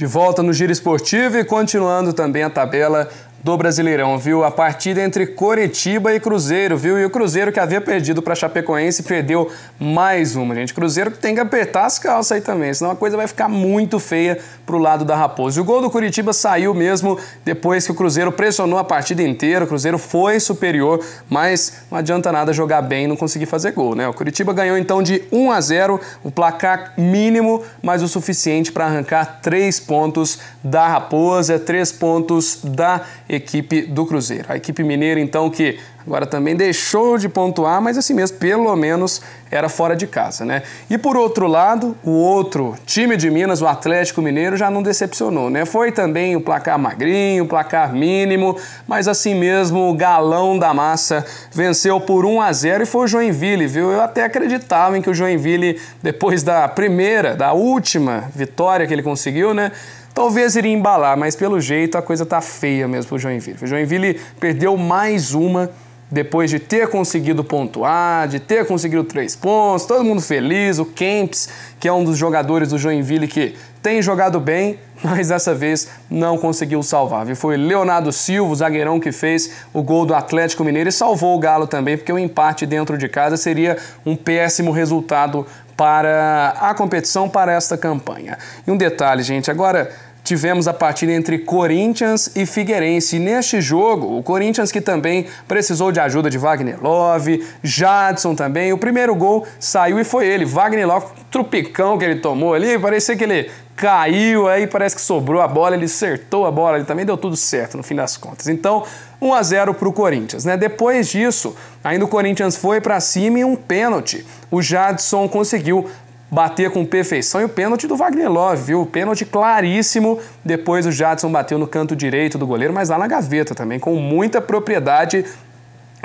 De volta no Giro Esportivo e continuando também a tabela do Brasileirão, viu? A partida entre Coritiba e Cruzeiro, viu? E o Cruzeiro que havia perdido para Chapecoense perdeu mais uma, gente. Cruzeiro que tem que apertar as calças aí também, senão a coisa vai ficar muito feia pro lado da Raposa. E o gol do Coritiba saiu mesmo depois que o Cruzeiro pressionou a partida inteira, o Cruzeiro foi superior, mas não adianta nada jogar bem e não conseguir fazer gol, né? O Coritiba ganhou então de 1-0, o placar mínimo, mas o suficiente para arrancar 3 pontos da Raposa, 3 pontos da equipe do Cruzeiro. A equipe mineira, então, que agora também deixou de pontuar, mas assim mesmo, pelo menos era fora de casa, né? E por outro lado, o outro time de Minas, o Atlético Mineiro, já não decepcionou, né? Foi também o placar magrinho, o placar mínimo, mas assim mesmo, o galão da massa venceu por 1-0 e foi o Joinville, viu? Eu até acreditava em que o Joinville, depois da última vitória que ele conseguiu, né? Talvez iria embalar, mas pelo jeito a coisa tá feia mesmo pro Joinville. O Joinville perdeu mais uma depois de ter conseguido pontuar, de ter conseguido 3 pontos, todo mundo feliz. O Kempis, que é um dos jogadores do Joinville que tem jogado bem, mas dessa vez não conseguiu salvar. Viu? Foi Leonardo Silva, o zagueirão, que fez o gol do Atlético Mineiro e salvou o Galo também, porque o empate dentro de casa seria um péssimo resultado para a competição, para esta campanha. E um detalhe, gente, agora tivemos a partida entre Corinthians e Figueirense. E neste jogo, o Corinthians, que também precisou de ajuda de Wagner Love, Jadson também, o primeiro gol saiu e foi ele, Wagner Love, trupicão que ele tomou ali, parecia que ele caiu, aí parece que sobrou a bola, ele acertou a bola, ele também deu tudo certo no fim das contas. Então, 1-0 para o Corinthians, né? Depois disso, ainda o Corinthians foi para cima e um pênalti. O Jadson conseguiu bater com perfeição e o pênalti do Wagner Love, viu? Pênalti claríssimo. Depois o Jadson bateu no canto direito do goleiro, mas lá na gaveta também, com muita propriedade.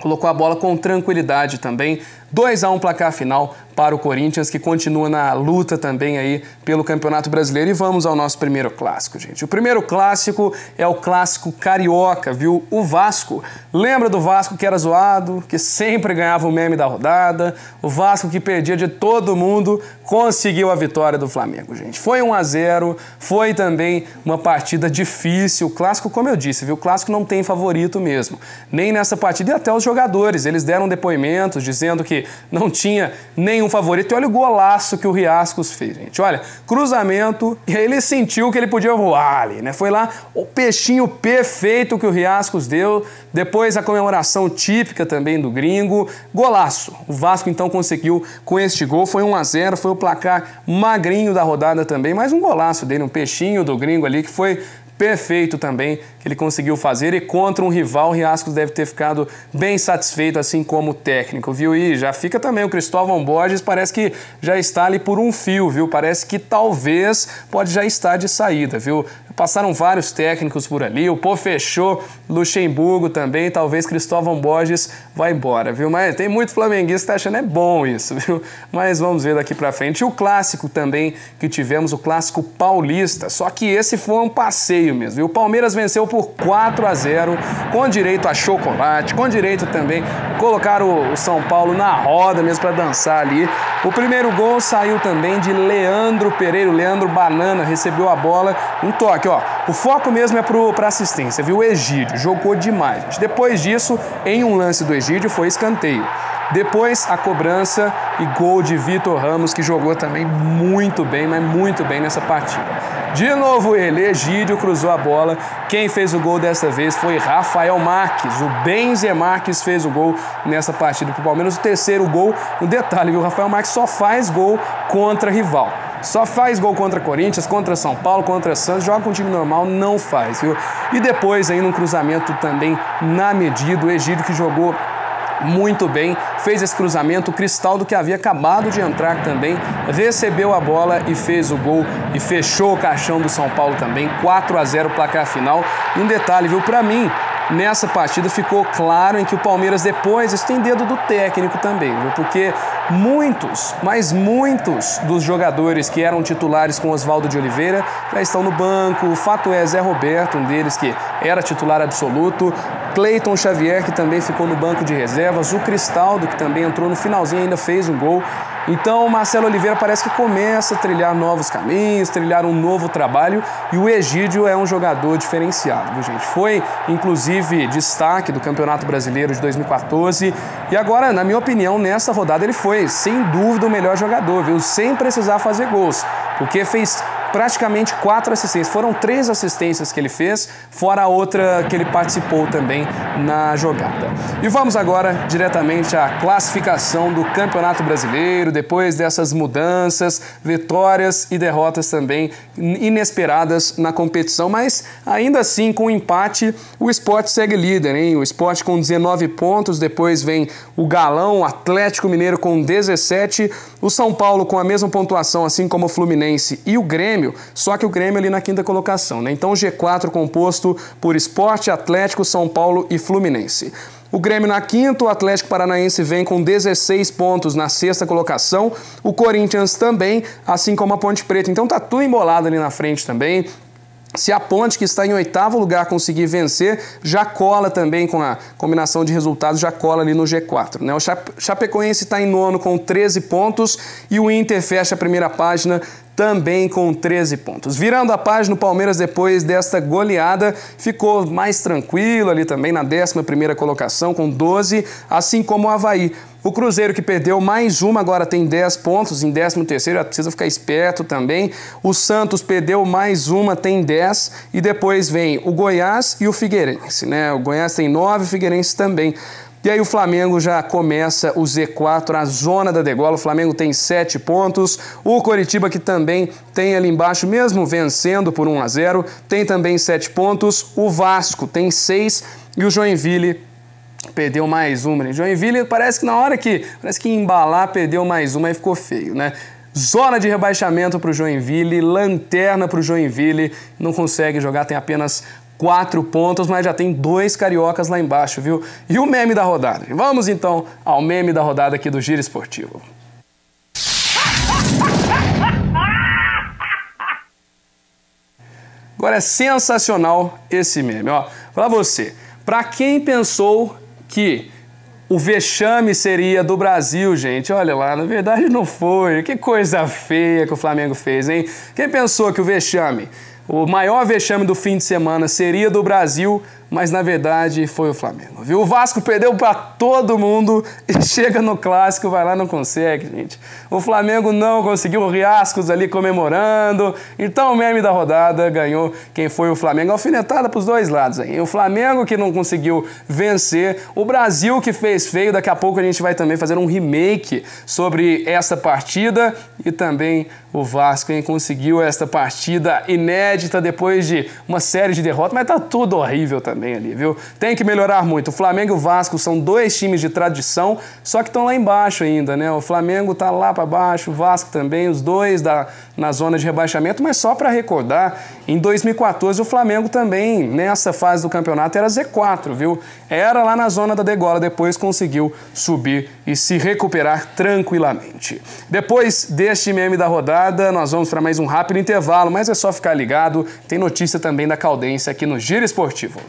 Colocou a bola com tranquilidade também. 2-1 placar final para o Corinthians, que continua na luta também aí pelo Campeonato Brasileiro. E vamos ao nosso primeiro clássico, gente. O primeiro clássico é o clássico carioca, viu? O Vasco. Lembra do Vasco que era zoado, que sempre ganhava o meme da rodada? O Vasco que perdia de todo mundo, conseguiu a vitória do Flamengo, gente. Foi 1-0, foi também uma partida difícil. O clássico, como eu disse, viu? O clássico não tem favorito mesmo. Nem nessa partida, e até os jogadores. Eles deram depoimentos dizendo que não tinha nenhum favorito. E olha o golaço que o Riascos fez, gente. Olha, cruzamento, e aí ele sentiu que ele podia voar ali, né? Foi lá o peixinho perfeito que o Riascos deu. Depois a comemoração típica também do gringo. Golaço. O Vasco então conseguiu com este gol. Foi 1-0, foi o placar magrinho da rodada também. Mais um golaço dele, um peixinho do gringo ali que foi perfeito também, que ele conseguiu fazer, e contra um rival, o Riascos deve ter ficado bem satisfeito, assim como o técnico, viu? E já fica também o Cristóvão Borges, parece que já está ali por um fio, viu? Parece que talvez pode já estar de saída, viu? Passaram vários técnicos por ali, o Pô fechou, Luxemburgo também, talvez Cristóvão Borges vá embora, viu? Mas tem muito flamenguista que tá achando é bom isso, viu? Mas vamos ver daqui pra frente. E o clássico também que tivemos, o clássico paulista, só que esse foi um passeio mesmo, viu? O Palmeiras venceu por 4-0, com direito a chocolate, com direito também colocar o São Paulo na roda mesmo para dançar ali. O primeiro gol saiu também de Leandro Pereira, o Leandro Banana recebeu a bola, um toque, ó. O foco mesmo é pra assistência, viu? O Egídio jogou demais, gente. Depois disso, em um lance do Egídio, foi escanteio. Depois, a cobrança e gol de Vitor Ramos, que jogou também muito bem, mas muito bem nessa partida. De novo ele, Egídio, cruzou a bola. Quem fez o gol dessa vez foi Rafael Marques. O Benzer Marques fez o gol nessa partida para o Palmeiras. O terceiro gol, um detalhe, viu? O Rafael Marques só faz gol contra rival. Só faz gol contra Corinthians, contra São Paulo, contra Santos. Joga com um time normal, não faz, viu? E depois, ainda um cruzamento também na medida. O Egídio que jogou muito bem, fez esse cruzamento. O Cristaldo, que havia acabado de entrar também, recebeu a bola e fez o gol e fechou o caixão do São Paulo também. 4-0 placar final. E um detalhe, viu, pra mim, nessa partida ficou claro em que o Palmeiras depois, isso tem dedo do técnico também, viu? Porque muitos, mas muitos dos jogadores que eram titulares com Oswaldo de Oliveira já estão no banco. O fato é Zé Roberto, um deles que era titular absoluto, Cleiton Xavier, que também ficou no banco de reservas, o Cristaldo, que também entrou no finalzinho e ainda fez um gol. Então o Marcelo Oliveira parece que começa a trilhar novos caminhos, trilhar um novo trabalho, e o Egídio é um jogador diferenciado, viu, gente? Foi, inclusive, destaque do Campeonato Brasileiro de 2014 e agora, na minha opinião, nessa rodada ele foi, sem dúvida, o melhor jogador, viu? Sem precisar fazer gols, porque fez praticamente 4 assistências. Foram 3 assistências que ele fez, fora a outra que ele participou também na jogada. E vamos agora diretamente à classificação do Campeonato Brasileiro, depois dessas mudanças, vitórias e derrotas também inesperadas na competição, mas ainda assim, com o empate, o Sport segue líder, hein? O Sport com 19 pontos, depois vem o Galão, o Atlético Mineiro com 17, o São Paulo com a mesma pontuação, assim como o Fluminense e o Grêmio, só que o Grêmio ali na 5ª colocação, né? Então o G4 composto por Sport, Atlético, São Paulo e Fluminense. O Grêmio na 5ª, o Atlético Paranaense vem com 16 pontos na 6ª colocação, o Corinthians também, assim como a Ponte Preta. Então tá tudo embolado ali na frente também. Se a Ponte, que está em 8º lugar, conseguir vencer, já cola também com a combinação de resultados, já cola ali no G4, né? O Chapecoense está em 9º com 13 pontos e o Inter fecha a primeira página também com 13 pontos. Virando a página, o Palmeiras, depois desta goleada, ficou mais tranquilo ali também na 11ª colocação com 12, assim como o Avaí. O Cruzeiro, que perdeu mais uma, agora tem 10 pontos, em 13º, precisa ficar esperto também. O Santos perdeu mais uma, tem 10, e depois vem o Goiás e o Figueirense, né? O Goiás tem 9, o Figueirense também. E aí o Flamengo já começa o Z4, a zona da degola. O Flamengo tem 7 pontos. O Coritiba, que também tem ali embaixo, mesmo vencendo por 1-0, tem também 7 pontos. O Vasco tem 6 e o Joinville perdeu mais uma, né? Joinville parece que na hora que embalar, perdeu mais uma e ficou feio, né? Zona de rebaixamento para o Joinville, lanterna para o Joinville, não consegue jogar, tem apenas 4 pontos, mas já tem 2 cariocas lá embaixo, viu? E o meme da rodada? Vamos então ao meme da rodada aqui do Giro Esportivo. Agora é sensacional esse meme, ó. Pra você, pra quem pensou que o vexame seria do Brasil, gente, olha lá, na verdade não foi. Que coisa feia que o Flamengo fez, hein? Quem pensou que o maior vexame do fim de semana seria do Brasil, mas na verdade foi o Flamengo, viu? O Vasco perdeu para todo mundo e chega no clássico, vai lá, não consegue, gente. O Flamengo não conseguiu, o Riascos ali comemorando. Então o meme da rodada ganhou quem foi o Flamengo. Alfinetada para os dois lados aí. O Flamengo que não conseguiu vencer, o Brasil que fez feio. Daqui a pouco a gente vai também fazer um remake sobre essa partida, e também o Vasco, hein, conseguiu esta partida inédita depois de uma série de derrotas, mas tá tudo horrível também ali, viu? Tem que melhorar muito. O Flamengo e o Vasco são 2 times de tradição, só que estão lá embaixo ainda, né? O Flamengo tá lá para baixo, o Vasco também, os dois na zona de rebaixamento, mas só para recordar, em 2014 o Flamengo também, nessa fase do campeonato, era Z4, viu? Era lá na zona da degola, depois conseguiu subir e se recuperar tranquilamente. Depois deste meme da rodada, nós vamos para mais um rápido intervalo, mas é só ficar ligado, tem notícia também da Caldense aqui no Giro Esportivo.